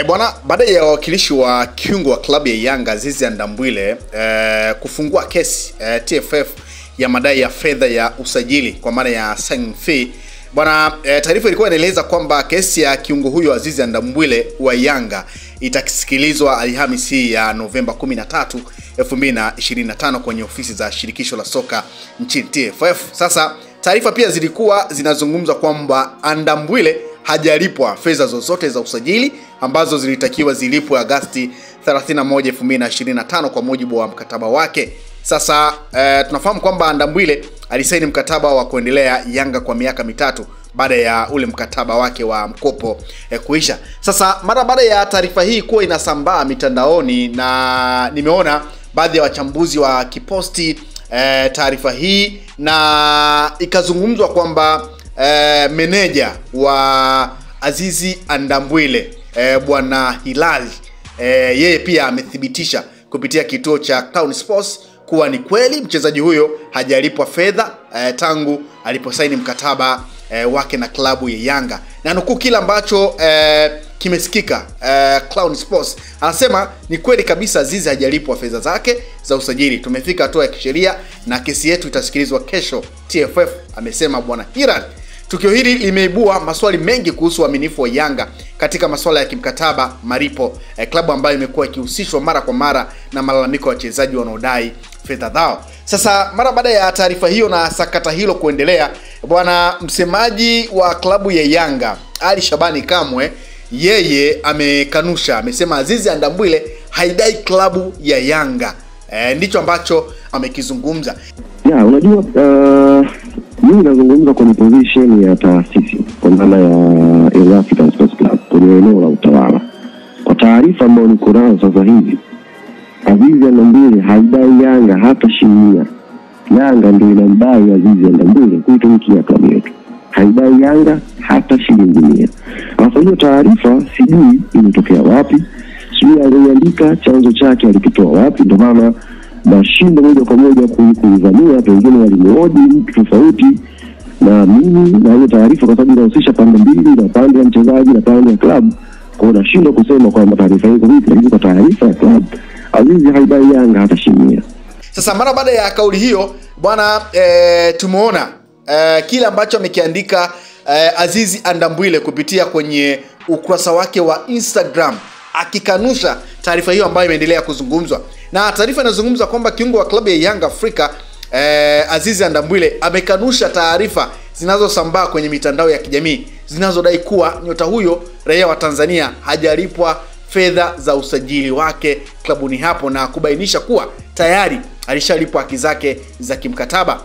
Bwana, baada ya wakilishi wa kiungo wa klabu ya Yanga Azizi Ndambwile kufungua kesi TFF ya madai ya fedha ya usajili kwa maana ya signing fee, bwana, taarifa ilikuwa inaeleza kwamba kesi ya kiungo huyo Azizi Ndambwile wa Yanga itasikilizwa Alhamisi ya Novemba 13, 2025 kwenye ofisi za shirikisho la soka nchini TFF. Sasa taarifa pia zilikuwa zinazungumza kwamba Ndambwile hajalipwa fedha zozote za usajili ambazo zilitakiwa zilipwe Agosti 31, 2025 kwa mujibu wa mkataba wake. Sasa tunafahamu kwamba Ndambwile alisaini mkataba wa kuendelea Yanga kwa miaka 3 baada ya ule mkataba wake wa mkopo kuisha. Sasa mara baada ya taarifa hii kuwa inasambaa mitandaoni, na nimeona baadhi ya wachambuzi wa kiposti taarifa hii, na ikazungumzwa kwamba meneja wa Azizi Ndambwile bwana Hilali yeye pia amethibitisha kupitia kituo cha Clown Sports kuwa ni kweli mchezaji huyo hajalipwa fedha tangu aliposaini mkataba wake na klabu ya Yanga. Na nukuu kila ambacho kimesikika, Clown Sports anasema ni kweli kabisa Azizi hajalipwa fedha zake za usajili. Tumefika hatua ya kisheria na kesi yetu itasikilizwa kesho TFF, amesema bwana Hilali. Tukio hili limeibua maswali mengi kuhusu uaminifu wa Yanga katika masuala ya kimkataba malipo, klabu ambayo imekuwa ikihusishwa mara kwa mara na malalamiko ya wachezaji wanaodai fedha zao. Sasa mara baada ya taarifa hiyo na sakata hilo kuendelea, bwana, msemaji wa klabu ya Yanga Ali Shabani Kamwe yeye amekanusha, amesema Azizi Ndambwile haidai klabu ya Yanga. Ndicho ambacho amekizungumza. Unajua mimi nazungumza kwa position ya taasisi kwa maana ya African Sports Club kwenye eneo la utawala. Kwa taarifa ambayo niko nayo sasa hivi, Azizi Ndambwile haidai Yanga hata shilingi. Yanga ndio inamdai Azizi Ndambwile kuitumikia klabu yetu. Haidai Yanga hata shilingi 100. Sasa hiyo taarifa sijui imetokea wapi, sijui aliandika chanzo chake alikitoa wapi, ndio maana nashinda moja kwa moja kuizamia, pengine walimeoji mtu tofauti na mimi na hiyo taarifa, kwa sababu inahusisha pande mbili, na pande ya mchezaji na pande ya club. Kwa hiyo nashinda kusema kwamba taarifa hizo vipi, lakini kwa taarifa ya club Azizi haidai Yanga hata shilingi. Sasa mara baada ya kauli hiyo bwana, tumeona kile ambacho amekiandika Azizi Ndambwile kupitia kwenye ukurasa wake wa Instagram akikanusha taarifa hiyo ambayo imeendelea kuzungumzwa. Na taarifa inazungumza kwamba kiungo wa klabu ya Yanga Afrika Azizi Ndambwile amekanusha taarifa zinazosambaa kwenye mitandao ya kijamii zinazodai kuwa nyota huyo raia wa Tanzania hajalipwa fedha za usajili wake klabuni hapo, na kubainisha kuwa tayari alishalipwa haki zake za kimkataba.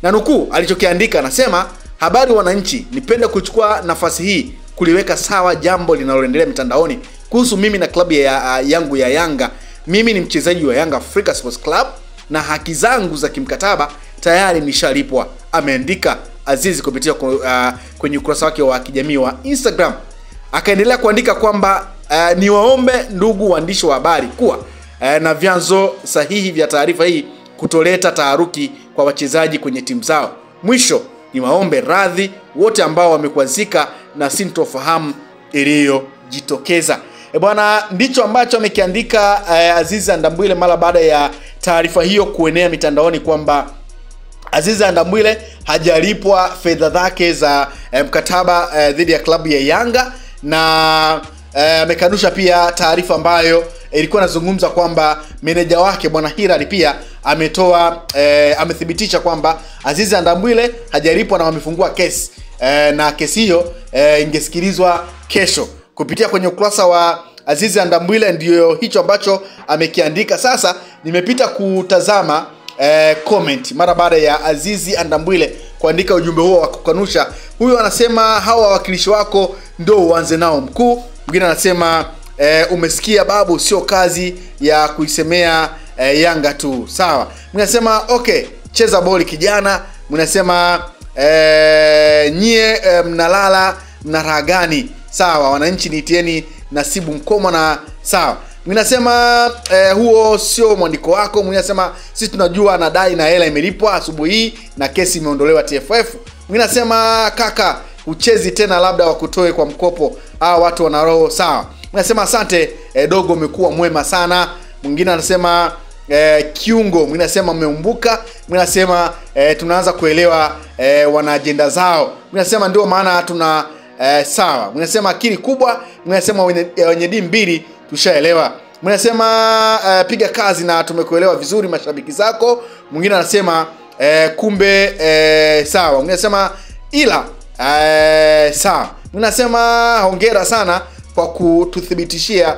Na nukuu alichokiandika, anasema, habari wananchi, nipende kuchukua nafasi hii kuliweka sawa jambo linaloendelea mitandaoni kuhusu mimi na klabu yangu ya Yanga. Mimi ni mchezaji wa Yanga Africa Sports Club na haki zangu za kimkataba tayari nishalipwa, ameandika Azizi kupitia kwenye ukurasa wake wa kijamii wa Instagram. Akaendelea kuandika kwamba niwaombe ndugu waandishi wa habari kuwa na vyanzo sahihi vya taarifa hii kutoleta taharuki kwa wachezaji kwenye timu zao. Mwisho, niwaombe radhi wote ambao wamekwazika na sintofahamu iliyojitokeza. Bwana, ndicho ambacho amekiandika Azizi Ndambwile mara baada ya taarifa hiyo kuenea mitandaoni kwamba Azizi Ndambwile hajalipwa fedha zake za mkataba dhidi ya klabu ya Yanga. Na amekanusha pia taarifa ambayo ilikuwa inazungumza kwamba meneja wake bwana Hilali pia amethibitisha kwamba Azizi Ndambwile hajalipwa na wamefungua kesi, na kesi hiyo ingesikilizwa kesho. Kupitia kwenye ukurasa wa Azizi Ndambwile ndio hicho ambacho amekiandika. Sasa nimepita kutazama comment mara baada ya Azizi Ndambwile kuandika ujumbe huo wa kukanusha. Huyo anasema hawa wawakilishi wako ndio uanze nao mkuu. Mwingine anasema umesikia babu, sio kazi ya kuisemea Yanga tu. Sawa. Mwingine anasema okay, cheza boli kijana. Mwingine anasema nyie mnalala mnaraha gani? Sawa, wananchi niitieni Nasibu Mkoma. Na sawa. Mwingine anasema huo sio mwandiko wako. Mwingine anasema sisi tunajua anadai na hela imelipwa asubuhi hii na kesi imeondolewa TFF. Mwingine anasema kaka uchezi tena, labda wakutoe kwa mkopo, watu wana roho. Sawa. Mnasema asante dogo, umekuwa mwema sana. Mwingine anasema kiungo, mwingine anasema mmeumbuka, mwingine anasema tunaanza kuelewa wana agenda zao. Mwingine anasema ndio maana tuna sawa. Mwingine anasema akili kubwa, mwingine anasema wenye dini mbili tushaelewa. Mwingine anasema piga kazi na tumekuelewa vizuri mashabiki zako. Mwingine anasema kumbe sawa. Mwingine anasema ila sawa. Mwingine anasema hongera sana kwa kututhibitishia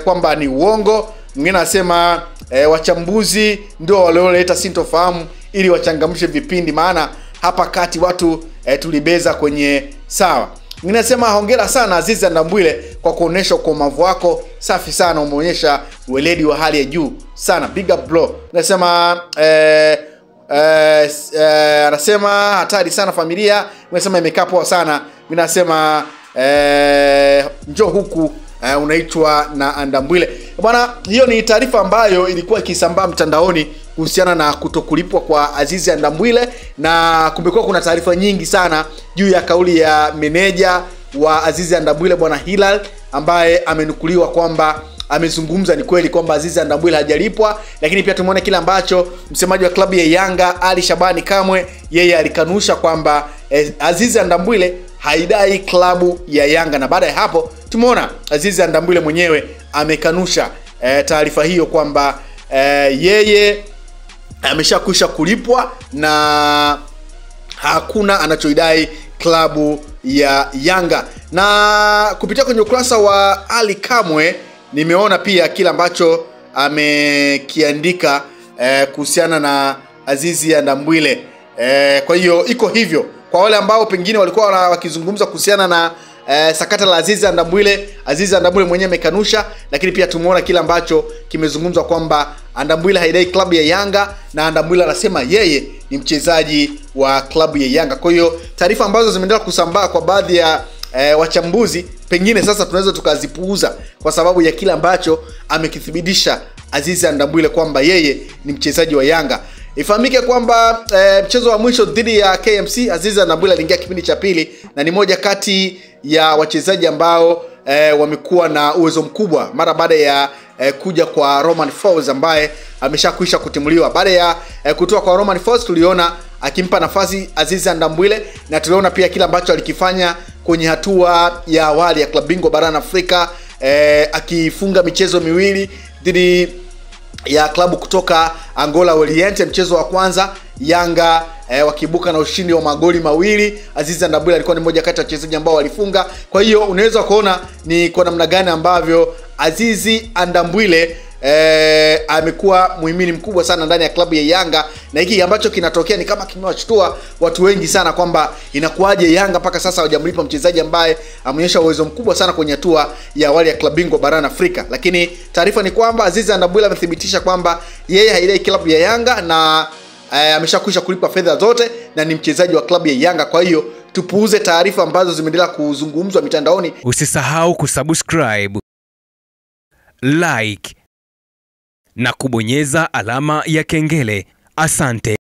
kwamba ni uongo. Mwingine anasema wachambuzi ndio walioleta sintofahamu ili wachangamshe vipindi, maana hapa kati watu tulibeza kwenye sawa. Mwingine anasema hongera sana Azizi Ndambwile kwa kuonesha ukomavu wako, safi sana, umeonyesha weledi wa hali ya juu sana, big up bro. Anasema anasema hatari sana familia. Anasema imekaa poa sana. Mimi nasema njoo huku unaitwa na Ndambwile. Bwana, hiyo ni taarifa ambayo ilikuwa ikisambaa mtandaoni kuhusiana na kutokulipwa kwa Azizi Ndambwile, na kumekuwa kuna taarifa nyingi sana juu ya kauli ya meneja wa Azizi Ndambwile bwana Hilal, ambaye amenukuliwa kwamba amezungumza ni kweli kwamba Azizi Ndambwile hajalipwa, lakini pia tumeona kile ambacho msemaji wa klabu ya Yanga Ali Shabani Kamwe yeye alikanusha kwamba Azizi Ndambwile haidai klabu ya Yanga, na baada ya hapo tumeona Azizi Ndambwile mwenyewe amekanusha taarifa hiyo kwamba yeye ameshakwisha kulipwa na hakuna anachoidai klabu ya Yanga. Na kupitia kwenye ukurasa wa Ali Kamwe nimeona pia kile ambacho amekiandika kuhusiana na Azizi Ndambwile. Kwa hiyo iko hivyo kwa wale ambao pengine walikuwa wakizungumza kuhusiana na sakata la Azizi Ndambwile. Azizi Ndambwile mwenyewe amekanusha, lakini pia tumeona kile ambacho kimezungumzwa kwamba Ndambwile haidai klabu ya Yanga, na Ndambwile anasema yeye ni mchezaji wa klabu ya Yanga. Kwa hiyo taarifa ambazo zimeendelea kusambaa kwa baadhi ya wachambuzi pengine sasa tunaweza tukazipuuza kwa sababu ya kile ambacho amekithibitisha Azizi Ndambwile kwamba yeye ni mchezaji wa Yanga. Ifahamike kwamba mchezo wa mwisho dhidi ya KMC Azizi Ndambwile aliingia kipindi cha pili, na ni moja kati ya wachezaji ambao wamekuwa na uwezo mkubwa mara baada ya kuja kwa Romain Folz ambaye ameshakwisha kutimuliwa. Baada ya kutoa kwa Romain Folz tuliona akimpa nafasi Azizi Ndambwile, na tuliona pia kile ambacho alikifanya kwenye hatua ya awali ya klabu bingwa barani Afrika, akifunga michezo miwili dhidi ya klabu kutoka Angola Oriente. Mchezo wa kwanza Yanga wakibuka na ushindi wa magoli mawili. Azizi Ndambwile alikuwa ni mmoja kati ya wachezaji ambao walifunga. Kwa hiyo unaweza kuona ni kwa namna gani ambavyo Azizi Ndambwile amekuwa muhimili mkubwa sana ndani ya klabu ya Yanga, na hiki ambacho kinatokea ni kama kimewashtua watu wengi sana kwamba inakuaje Yanga mpaka sasa hawajamlipa mchezaji ambaye ameonyesha uwezo mkubwa sana kwenye hatua ya awali ya klabu bingwa barani Afrika. Lakini taarifa ni kwamba Azizi Ndambwile amethibitisha kwamba yeye haidai klabu ya Yanga na ameshakwisha kulipa fedha zote na ni mchezaji wa klabu ya Yanga. Kwa hiyo tupuuze taarifa ambazo zimeendelea kuzungumzwa mitandaoni. Usisahau kusubscribe, like na kubonyeza alama ya kengele. Asante.